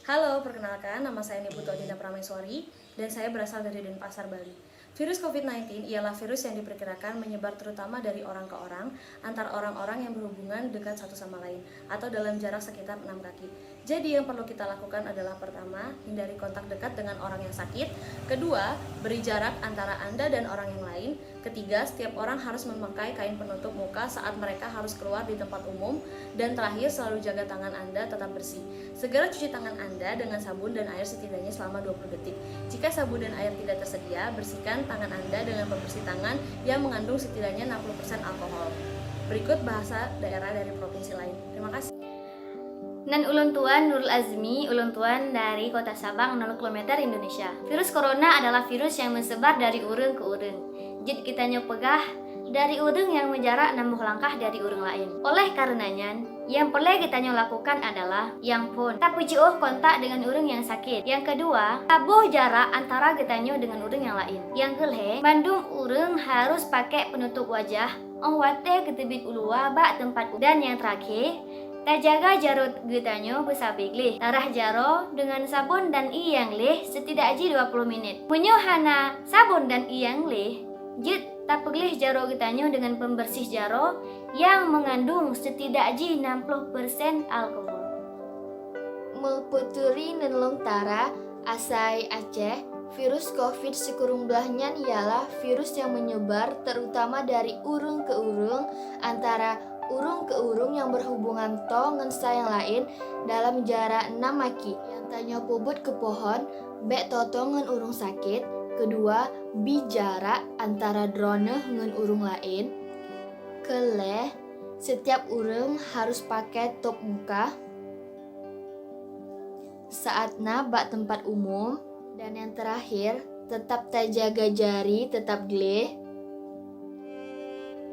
Halo, perkenalkan nama saya Niputu Adinda Prameswari dan saya berasal dari Denpasar, Bali. Virus COVID-19 ialah virus yang diperkirakan menyebar terutama dari orang ke orang, antar orang-orang yang berhubungan dekat satu sama lain, atau dalam jarak sekitar 6 kaki. Jadi yang perlu kita lakukan adalah pertama, hindari kontak dekat dengan orang yang sakit. Kedua, beri jarak antara Anda dan orang yang lain. Ketiga, setiap orang harus memakai kain penutup muka saat mereka harus keluar di tempat umum. Dan terakhir, selalu jaga tangan Anda tetap bersih. Segera cuci tangan Anda dengan sabun dan air setidaknya selama 20 detik. Jika sabun dan air tidak tersedia, bersihkan tangan Anda dengan pembersih tangan yang mengandung setidaknya 60% alkohol. Berikut bahasa daerah dari provinsi lain. Terima kasih. Nan ulun tuan Nurul Azmi, ulun tuan dari Kota Sabang, 0 km Indonesia. Virus corona adalah virus yang menyebar dari urang ke urang. Jid kita nyopegah dari urang yang menjarak 60 langkah dari urang lain. Oleh karenanya, yang perlu kita lakukan adalah yang pun tak pujiuh kontak dengan urang yang sakit. Yang kedua, tabuh jarak antara kita dengan urang yang lain. Yang kelih, bandung urang harus pakai penutup wajah. Wate ketebit ulua bak tempat. Dan yang terakhir, tak jaga jarut getanyo besabik lih. Tarah jaro dengan sabun dan iyang lih setidaknya 20 menit. Punyo hana sabun dan iyang lih, jit tak peglih jaro getanyo dengan pembersih jaro yang mengandung setidaknya 60% alkohol. Melputuri nenlong tara asai Aceh, virus COVID sekurunglahnya ialah virus yang menyebar terutama dari urung ke urung antara urung ke urung yang berhubungan ngan yang lain dalam jarak 6 maki. Yang tanya pubut ke pohon, bek toto ngan urung sakit. Kedua, bi jarak antara drone ngan urung lain. Keleh, setiap urung harus pakai top muka saat bak tempat umum. Dan yang terakhir, tetap jaga jari, tetap gleh.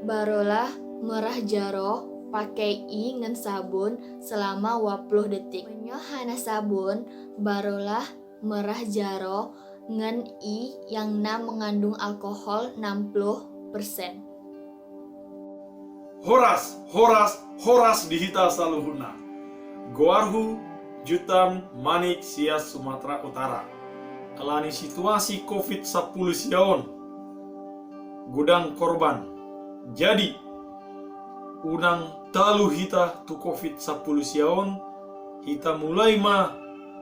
Barulah merah jaro pakai ngan sabun selama 20 detik. Menyo hana sabun, barulah merah jaro ngan yang mengandung alkohol 60%. Horas dihita saluhuna. Goarhu Jutan Manik Sias Sumatera Utara. Kelani situasi COVID-10 siaon. Gudang korban. Jadi unang talu hita tu COVID-10 siaon, hita mulai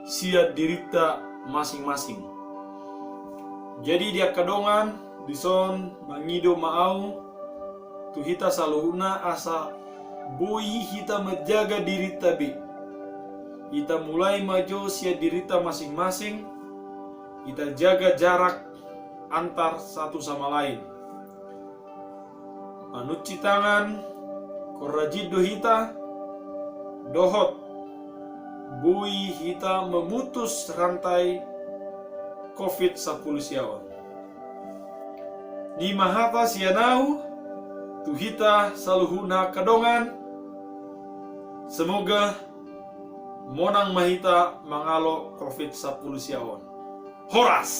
sia dirita masing-masing. Jadi dia kadongan dison mangido maau tu hita saluhuna asa boi hita menjaga diri tabi. Hita mulai maju sia dirita masing-masing. Hita jaga jarak antar satu sama lain. Manuci tangan, korajido hita, dohot, bui hita memutus rantai COVID-10 siawan. Di mahata sianau, tuhita saluhuna kadongan, semoga monang mahita mangalo COVID-10 siawan. Horas!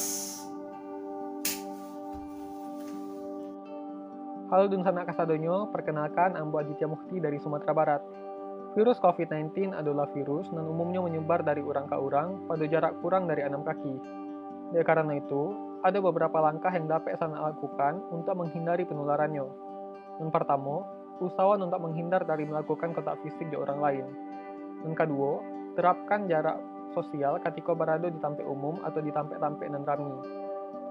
Halo dun sanak kasadonyo, perkenalkan Ambo Aditya Mukti dari Sumatera Barat. Virus COVID-19 adalah virus dan umumnya menyebar dari orang ke orang pada jarak kurang dari 6 kaki. Oleh karena itu, ada beberapa langkah yang dapat sana lakukan untuk menghindari penularannya. Yang pertama, usahawan untuk menghindar dari melakukan kontak fisik di orang lain. Yang kedua, terapkan jarak sosial ketika berada di tempat umum atau di tempat-tempat dan ramai.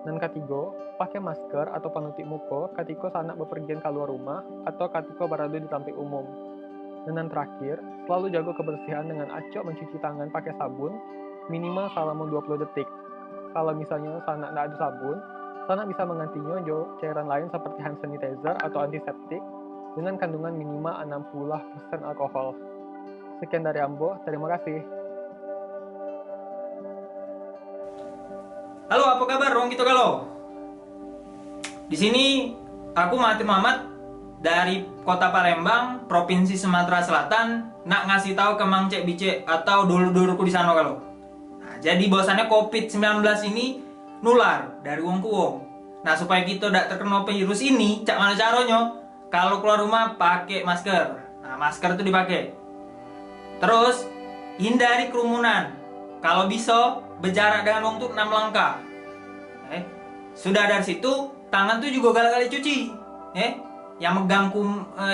Dan ketiga, pakai masker atau penutup muka ketika sanak bepergian keluar rumah atau ketika berada di tempat umum. Dan yang terakhir, selalu jaga kebersihan dengan acok mencuci tangan pakai sabun minimal selama 20 detik. Kalau misalnya sanak tidak ada sabun, sanak bisa menggantinya cairan lain seperti hand sanitizer atau antiseptik dengan kandungan minimal 60% alkohol. Sekian dari Ambo, terima kasih. Halo, apa kabar? Ruang kita galau. Di sini aku Mahathir Muhammad dari Kota Palembang, Provinsi Sumatera Selatan, nak ngasih tahu ke Mang Cek Bicek atau dulur-dulurku di sana galau. Nah, jadi bahwasannya COVID-19 ini nular dari wong ke wong. Nah, supaya kita tidak terkena virus ini, cak mana caranya? Kalau keluar rumah pakai masker. Nah, masker itu dipakai. Terus hindari kerumunan. kalau bisa berjarak dengan wong tuh 6 langkah. Sudah dari situ tangan tuh juga kali-kali cuci. Yang megang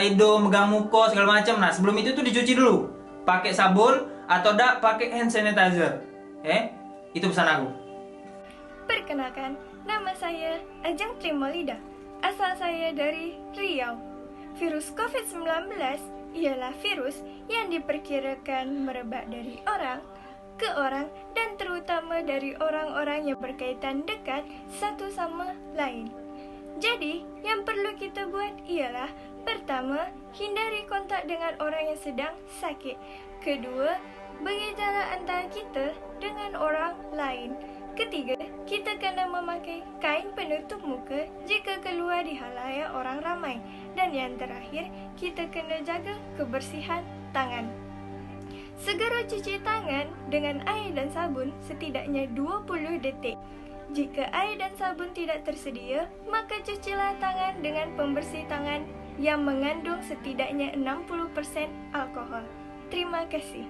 hidung, megang muka segala macam. Nah, sebelum itu tuh dicuci dulu. Pakai sabun atau pakai hand sanitizer. Itu pesan aku. Perkenalkan, nama saya Ajeng Trimolida. Asal saya dari Riau. Virus COVID-19 ialah virus yang diperkirakan merebak dari orang ke orang dan terutama dari orang-orang yang berkaitan dekat satu sama lain. Jadi, yang perlu kita buat ialah pertama, hindari kontak dengan orang yang sedang sakit. Kedua, bagi jarak antara kita dengan orang lain. Ketiga, kita kena memakai kain penutup muka jika keluar di halayak orang ramai. Dan yang terakhir, kita kena jaga kebersihan tangan. Segera cuci tangan dengan air dan sabun setidaknya 20 detik. Jika air dan sabun tidak tersedia, maka cucilah tangan dengan pembersih tangan yang mengandung setidaknya 60% alkohol. Terima kasih.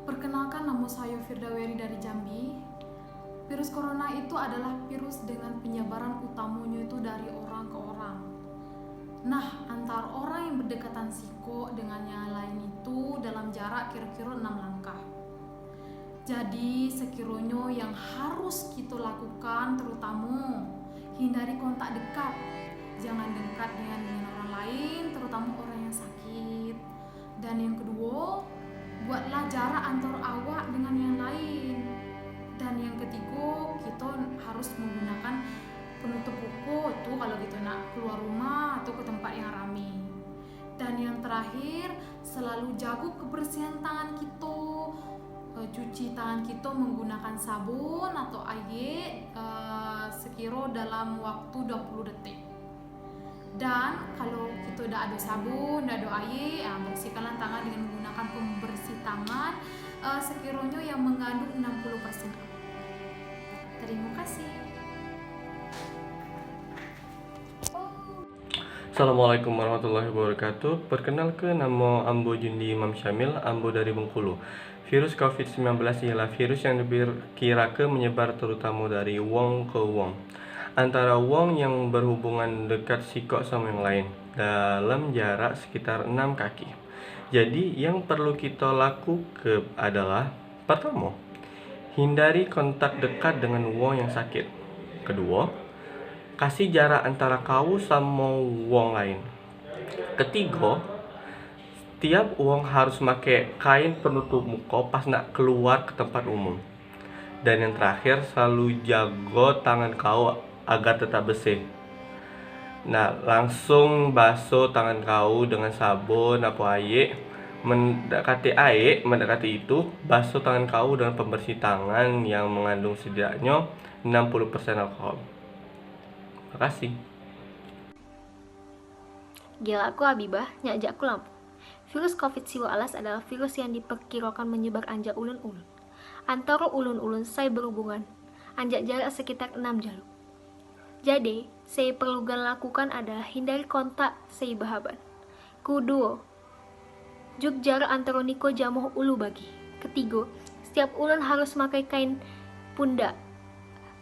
Perkenalkan, nama saya Firdaweri dari Jambi. Virus corona itu adalah virus dengan penyebaran utamanya itu dari orang ke orang. Nah, antar orang yang berdekatan siko dengan yang lain itu dalam jarak kira-kira 6 langkah. Jadi, sekiranya yang harus kita lakukan terutama hindari kontak dekat. Jangan dekat dengan orang lain, terutama orang yang sakit. Dan yang kedua, buatlah jarak antar awak dengan yang lain. Dan yang ketiga, kita harus menggunakan penutup buku tuh kalau kita nak keluar rumah atau ke tempat yang ramai. Dan yang terakhir, selalu jaga kebersihan tangan kita. Cuci tangan kita menggunakan sabun atau air sekira dalam waktu 20 detik. Dan kalau kita dah ada sabun, dah ada air, bersihkanlah tangan dengan menggunakan pembersih tangan sekiranya yang mengandung 60%. Terima kasih. Assalamualaikum warahmatullahi wabarakatuh. Perkenalkan, nama Ambo Jundi Imam Syamil, Ambo dari Bengkulu. Virus COVID-19 ialah virus yang diperkirakan menyebar terutama dari wong ke wong, antara wong yang berhubungan dekat sikok sama yang lain dalam jarak sekitar 6 kaki. Jadi yang perlu kita lakukan adalah pertama, hindari kontak dekat dengan wong yang sakit. Kedua, kasih jarak antara kau sama wong lain. Ketiga, tiap wong harus pakai kain penutup muka pas nak keluar ke tempat umum. Dan yang terakhir, selalu jaga tangan kau agar tetap bersih. Nah, langsung basuh tangan kau dengan sabun atau air. Mendekati itu, basuh tangan kau dengan pembersih tangan yang mengandung setidaknya 60% alkohol. Terima kasih. Gila, aku Habibah, nyajak aku Lampung. Virus COVID-19 adalah virus yang diperkirakan menyebar anjak ulun-ulun. Antara ulun-ulun saya berhubungan, anjak jarak sekitar 6 jalur. Jadi, saya perlu lakukan adalah hindari kontak saya bahaban. Kedua, juk jarak antara niko jamuh ulu bagi. Ketiga, setiap ulun harus memakai kain pundak,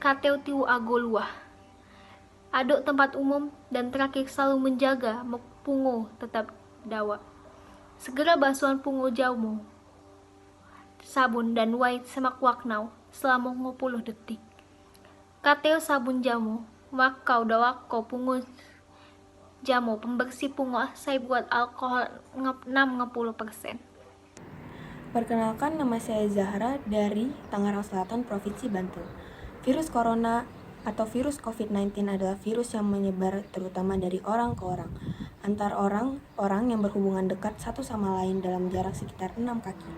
kateu tiu ago luah, aduk tempat umum, dan terakhir selalu menjaga pungo tetap dawa. Segera basuhan pungo jamu, sabun dan wai semak waknau selama 50 detik. Kateo sabun jamu, wakau dawako pungo jamu pembersih pungo saya buat alkohol 60%. Perkenalkan, nama saya Zahra dari Tangerang Selatan, Provinsi Bantul. Virus corona atau virus COVID-19 adalah virus yang menyebar terutama dari orang ke orang, antar orang yang berhubungan dekat satu sama lain dalam jarak sekitar 6 kaki.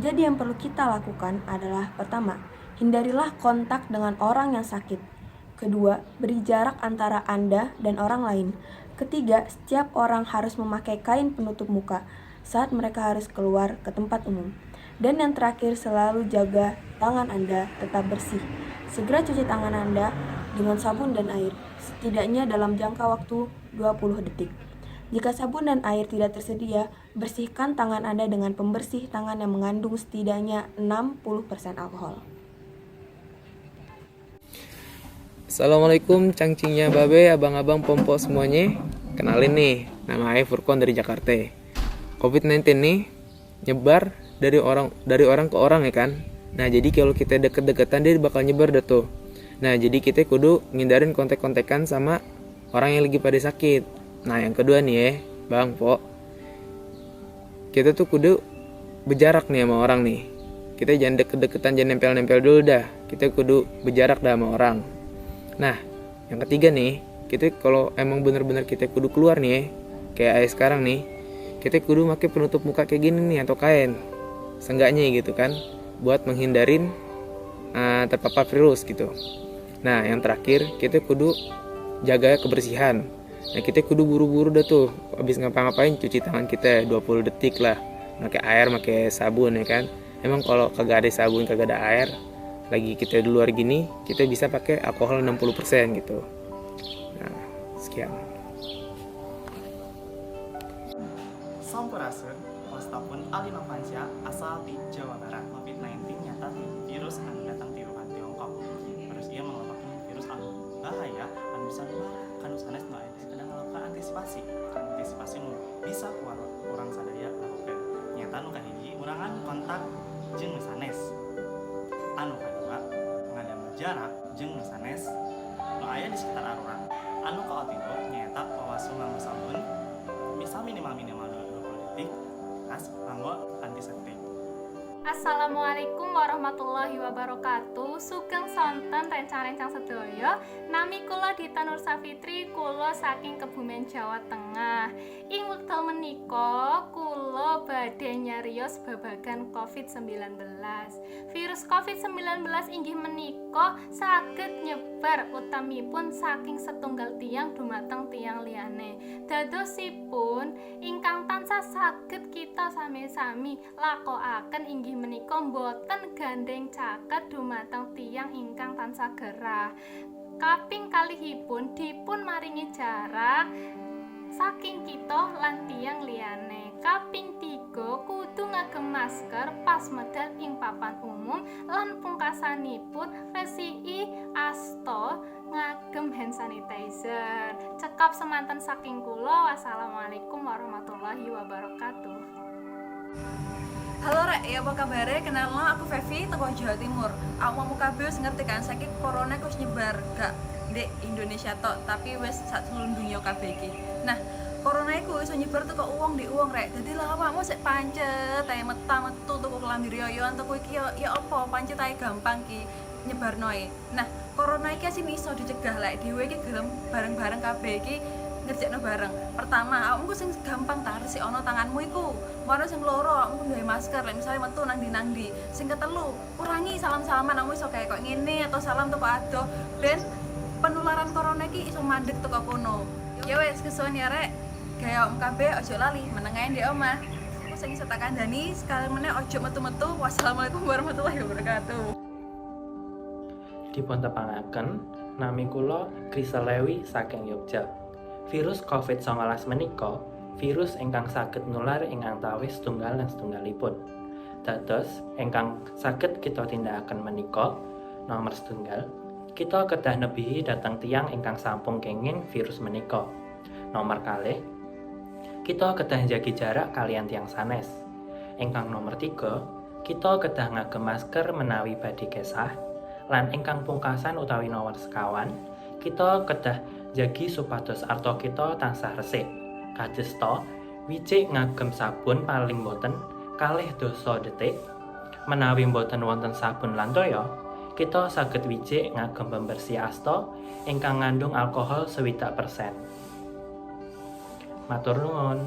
Jadi yang perlu kita lakukan adalah pertama, hindarilah kontak dengan orang yang sakit. Kedua, beri jarak antara Anda dan orang lain. Ketiga, setiap orang harus memakai kain penutup muka saat mereka harus keluar ke tempat umum. Dan yang terakhir, selalu jaga tangan Anda tetap bersih. Segera cuci tangan Anda dengan sabun dan air, setidaknya dalam jangka waktu 20 detik. Jika sabun dan air tidak tersedia, bersihkan tangan Anda dengan pembersih tangan yang mengandung setidaknya 60% alkohol. Assalamualaikum cangcingnya babe, abang-abang pompo semuanya. Kenalin nih, nama saya Furkon dari Jakarta. COVID-19 nih nyebar dari orang ke orang ya kan. Nah jadi kalau kita deket-deketan dia bakal nyebar dah tuh. Nah jadi kita kudu ngindarin kontak-kontakan sama orang yang lagi pada sakit. Nah yang kedua nih ya bang po, kita tuh kudu berjarak nih sama orang nih. Kita jangan deket-deketan, jangan nempel-nempel dulu dah. Kita kudu berjarak dah sama orang. Nah, yang ketiga nih, kita kalau emang bener-bener kita kudu keluar nih, kayak ayah sekarang nih, kita kudu pakai penutup muka kayak gini nih atau kain, seenggaknya gitu kan, buat menghindarin terpapar virus gitu. Nah, yang terakhir kita kudu jaga kebersihan. Nah, kita kudu buru-buru dah tuh, habis ngapa-ngapain cuci tangan kita 20 detik lah, pakai air, pakai sabun ya kan. Emang kalau kagak ada sabun, kagak ada air, lagi kita di luar gini, kita bisa pakai alkohol 60% gitu. Nah, sekian. Sampurasun, Ostapun Ali Novansyah, asal di Jawa Barat. COVID-19 nyata virus anu datang di Wuhan, Tiongkok. Virus ia merupakan virus anu bahaya, anu bisa nular, kanu sanes nu aya sedang melakukan antisipasi. Antisipasi nu bisa kurang sadaya lakukeun. Nyata nu kahiji, urangan kontak jeung sanes. Anu kedua, ngadamel jarak jeung sanes nu aya di sekitar aruran. Anu kaotigo nyaeta pawasu nganggo sabun misal minimal 20 detik kas nganggo antiseptik. Assalamualaikum warahmatullahi wabarakatuh. Sugeng sonten rencang-rencang sedaya. Nami kula Dita Nur Safitri, kula saking Kebumen, Jawa Tengah. Ing wekdal menika kula badhe nyarios babagan COVID-19. Virus COVID-19 inggih menika saged nyebar utamipun saking setunggal tiyang dumateng tiyang liyane. Dadosipun ingkang tansah saged kita sami-sami lakokaken inggih menika boten gandeng caket dumateng tiyang ingkang tansah gerah. Kaping kalihipun dipun maringi jarak saking kita lan tiyang liyane. Kaping 3 kudu ngagem masker pas medal ing papan umum lan pungkasanipun resiki asta ngagem hand sanitizer. Cekap semanten saking kula. Wassalamualaikum warahmatullahi wabarakatuh. Halo Rek, ya apa kabarnya? Kenalnya aku Fevi, teko Jawa Timur. Aku mau kabeh wis ngerti kan saiki corona wis nyebar gak di Indonesia tok, tapi wis sak seluruh dunia kabeh iki. Nah, corona iku iso nyebar teko uang di uang Rek. Dadi lah awakmu sik pancet, ae metu tuku klambi riyoyoan tuku iki ya apa pancet ae gampang ki nyebarnoe. Nah, corona iki sing iso dicegah lek dhewe iki gelem bareng-bareng kabeh iki ngerjain bareng. Pertama, awakmu sing gampang ta resik ana tanganmu iku. Maro sing loro awakmu nggawe masker, lek misale metu nang ndi. Sing ketelu, kurangi salam-salaman, awakmu iso kayak kok ngene atau salam teko adoh ben penularan corona iki iso mandek teko kono. Ya wis kesuwen ya Rek. Gawe awakmu kabeh aja lali meneng ae ndek omah. Aku sing iso tak kandhani sekali meneh aja metu-metu. Wassalamualaikum warahmatullahi wabarakatuh. Dipuntepangaken nami kula Krisel Lewi saking Yogya. Virus COVID-19 menika virus ingkang saged nular ing antawis setunggal lan setunggalipun. Dados ingkang saged kita tindakaken menika nomor setunggal, kita kedah nebihi dhateng tiyang ingkang sampun kenging virus menika. Nomor kalih, kita kedah njagi jarak kaliyan tiyang sanes. Ingkang nomor 3, kita kedah ngagem masker menawi badhe kesah. Lan ingkang pungkasan utawi nomor sekawan, kita kedah jagi supados arta kita tansah resik. Kadosta, wijik ngagem sabun paling boten kalih dasa detik. Menawi boten wonten sabun lan toya, kita saged wijik ngagem pembersih asta ingkang ngandung alkohol 60%. Matur nuwun.